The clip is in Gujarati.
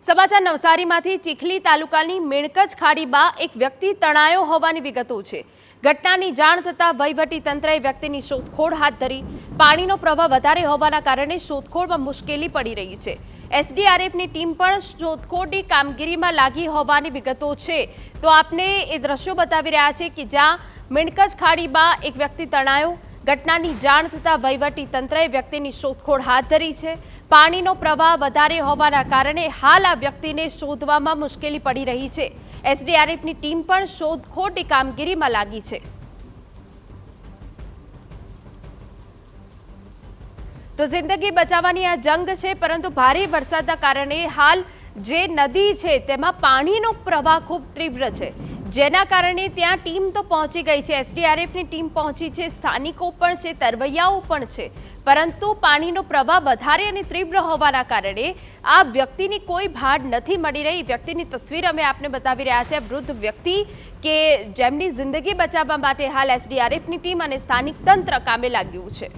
સમાચાર નવસારીમાંથી ચીખલી તાલુકાની મેણકજ ખાડીમાં એક વ્યક્તિ તણાયો હોવાની વિગતો છે। ઘટનાની જાણ થતાં વહીવટી તંત્રએ વ્યક્તિની શોધખોળ હાથ ધરી। પાણીનો પ્રવાહ વધારે હોવાના કારણે શોધખોળમાં મુશ્કેલી પડી રહી છે। એસડીઆરએફની ટીમ પણ શોધખોળની કામગીરીમાં લાગી હોવાની વિગતો છે। તો આપને એ દ્રશ્યો બતાવી રહ્યા છે કે જ્યાં મેણકજ ખાડીમાં એક વ્યક્તિ તણાયો। ઘટનાની જાણ થતાં વહીવટી તંત્રએ વ્યક્તિની શોધખોળ હાથ ધરી છે। પાણીનો પ્રવાહ વધારે હોવાના કારણે હાલ આ વ્યક્તિને શોધવામાં મુશ્કેલી પડી રહી છે। એસડીઆરએફની ટીમ પણ શોધખોળની કામગીરીમાં લાગી છે। તો જિંદગી બચાવવાની આ જંગ છે, પરંતુ ભારે વરસાદના કારણે હાલ જે નદી છે તેમાં પાણીનો પ્રવાહ ખૂબ તીવ્ર છે, જેના કારણે ત્યાં ટીમ તો પહોંચી ગઈ છે। એસડીઆરએફની ટીમ પહોંચી છે, સ્થાનિકો પણ છે, તરવૈયાઓ પણ છે, પરંતુ પાણીનો પ્રવાહ વધારે અને તીવ્ર હોવાના કારણે આ વ્યક્તિની કોઈ ભાડ નથી મળી રહી। વ્યક્તિની તસવીર અમે આપને બતાવી રહ્યા છે। વૃદ્ધ વ્યક્તિ કે જેમની જિંદગી બચાવવા માટે હાલ એસડીઆરએફની ટીમ અને સ્થાનિક તંત્ર કામે લાગ્યું છે।